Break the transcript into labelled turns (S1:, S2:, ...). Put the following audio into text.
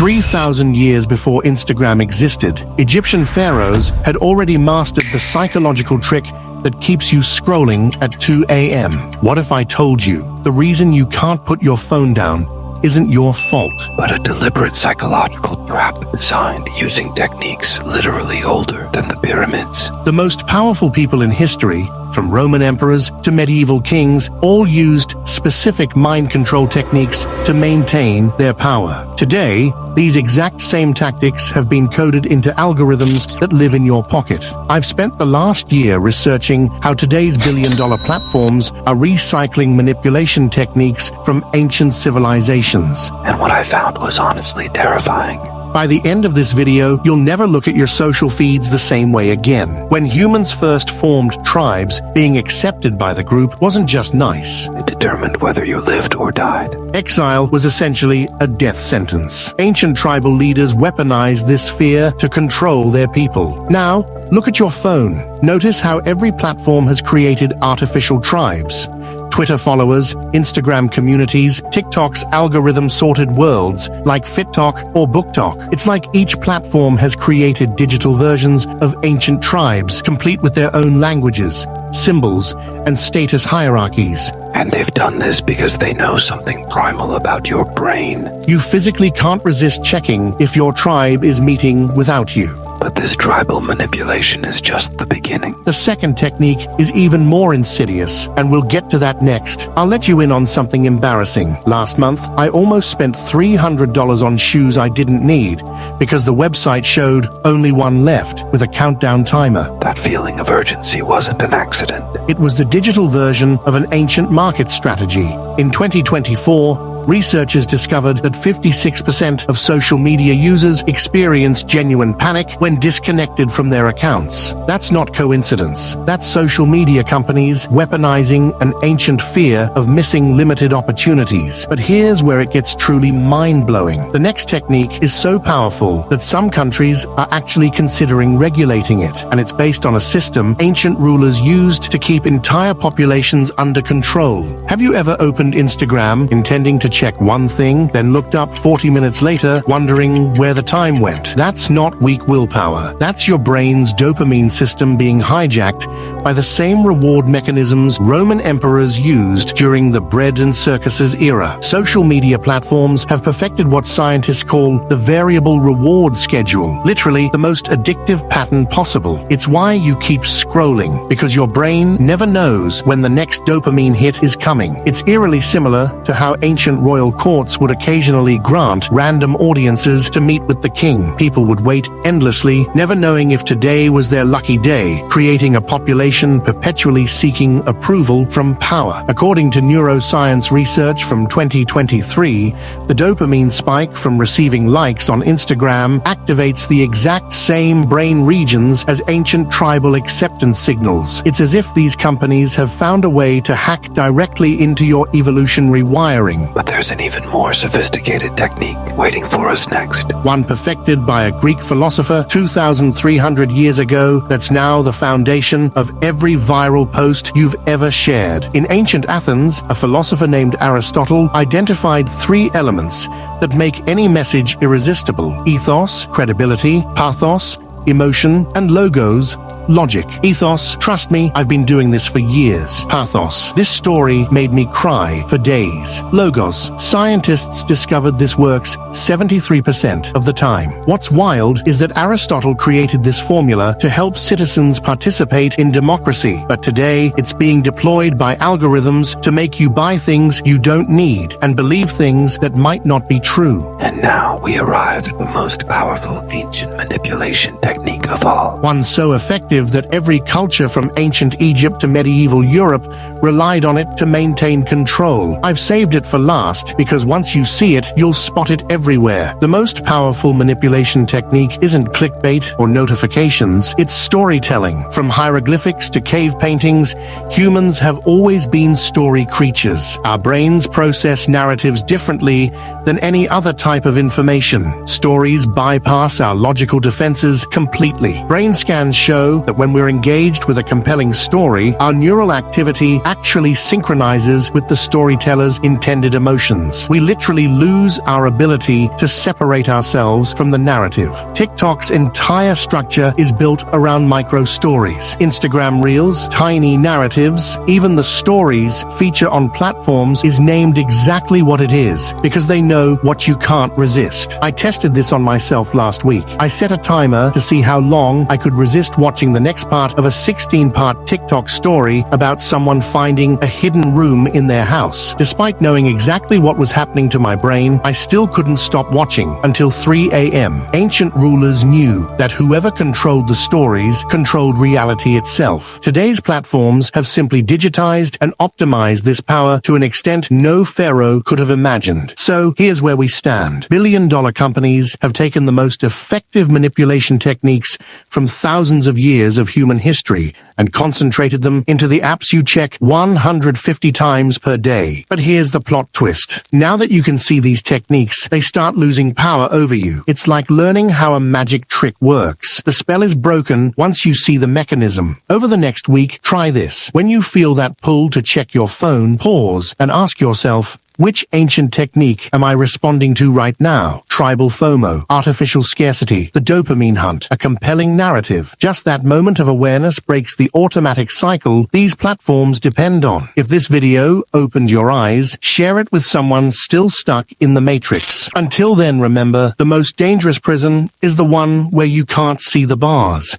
S1: 3,000 years before Instagram existed, Egyptian pharaohs had already mastered the psychological trick that keeps you scrolling at 2 a.m. What if I told you the reason you can't put your phone down isn't your fault,
S2: but a deliberate psychological trap designed using techniques literally older than the pyramids?
S1: The most powerful people in history, from Roman emperors to medieval kings, all used specific mind control techniques to maintain their power. Today, these exact same tactics have been coded into algorithms that live in your pocket. I've spent the last year researching how today's billion-dollar platforms are recycling manipulation techniques from ancient civilizations.
S2: And what I found was honestly terrifying.
S1: By the end of this video, you'll never look at your social feeds the same way again. When humans first formed tribes, being accepted by the group wasn't just nice.
S2: It determined whether you lived or died.
S1: Exile was essentially a death sentence. Ancient tribal leaders weaponized this fear to control their people. Now, look at your phone. Notice how every platform has created artificial tribes. Twitter followers, Instagram communities, TikTok's algorithm-sorted worlds like FitTok or BookTok. It's like each platform has created digital versions of ancient tribes, complete with their own languages, symbols, and status hierarchies.
S2: And they've done this because they know something primal about your brain.
S1: You physically can't resist checking if your tribe is meeting without you.
S2: But this tribal manipulation is just the beginning.
S1: The second technique is even more insidious, and we'll get to that next. I'll let you in on something embarrassing. Last month, I almost spent $300 on shoes I didn't need because the website showed only one left with a countdown timer.
S2: That feeling of urgency wasn't an accident.
S1: It was the digital version of an ancient market strategy. In 2024, researchers discovered that 56% of social media users experienced genuine panic when disconnected from their accounts. That's not coincidence. That's social media companies weaponizing an ancient fear of missing limited opportunities. But here's where it gets truly mind-blowing. The next technique is so powerful that some countries are actually considering regulating it, and it's based on a system ancient rulers used to keep entire populations under control. Have you ever opened Instagram intending to check one thing, then looked up 40 minutes later wondering where the time went? That's not weak willpower. That's your brain's dopamine system being hijacked by the same reward mechanisms Roman emperors used during the bread and circuses era. Social media platforms have perfected what scientists call the variable reward schedule, literally the most addictive pattern possible. It's why you keep scrolling, because your brain never knows when the next dopamine hit is coming. It's eerily similar to how ancient royal courts would occasionally grant random audiences to meet with the king. People would wait endlessly, never knowing if today was their lucky day, creating a population perpetually seeking approval from power. According to neuroscience research from 2023, the dopamine spike from receiving likes on Instagram activates the exact same brain regions as ancient tribal acceptance signals. It's as if these companies have found a way to hack directly into your evolutionary wiring.
S2: But there's an even more sophisticated technique waiting for us next.
S1: One perfected by a Greek philosopher 2,300 years ago that's now the foundation of every viral post you've ever shared. In ancient Athens, a philosopher named Aristotle identified 3 elements that make any message irresistible: ethos, credibility; pathos, emotion; and logos, logic. Ethos, trust me, I've been doing this for years. Pathos, this story made me cry for days. Logos, scientists discovered this works 73% of the time. What's wild is that Aristotle created this formula to help citizens participate in democracy, but today it's being deployed by algorithms to make you buy things you don't need and believe things that might not be true.
S2: And now we arrive at the most powerful ancient manipulation technique of all.
S1: One so effective that every culture from ancient Egypt to medieval Europe relied on it to maintain control. I've saved it for last because once you see it, you'll spot it everywhere. The most powerful manipulation technique isn't clickbait or notifications, it's storytelling. From hieroglyphics to cave paintings, humans have always been story creatures. Our brains process narratives differently than any other type of of information. Stories bypass our logical defenses completely. Brain scans show that when we're engaged with a compelling story, our neural activity actually synchronizes with the storyteller's intended emotions. We literally lose our ability to separate ourselves from the narrative. TikTok's entire structure is built around micro-stories. Instagram Reels, tiny narratives, even the stories feature on platforms is named exactly what it is, because they know what you can't resist. I tested this on myself last week. I set a timer to see how long I could resist watching the next part of a 16-part TikTok story about someone finding a hidden room in their house. Despite knowing exactly what was happening to my brain, I still couldn't stop watching until 3 a.m. Ancient rulers knew that whoever controlled the stories controlled reality itself. Today's platforms have simply digitized and optimized this power to an extent no pharaoh could have imagined. So here's where we stand. Billion-dollar companies have taken the most effective manipulation techniques from thousands of years of human history and concentrated them into the apps you check 150 times per day. But here's the plot twist. Now that you can see these techniques, they start losing power over you. It's like learning how a magic trick works. The spell is broken once you see the mechanism. Over the next week, try this. When you feel that pull to check your phone, pause and ask yourself, which ancient technique am I responding to right now? Tribal FOMO, artificial scarcity, the dopamine hunt, a compelling narrative. Just that moment of awareness breaks the automatic cycle these platforms depend on. If this video opened your eyes, share it with someone still stuck in the matrix. Until then, remember, the most dangerous prison is the one where you can't see the bars.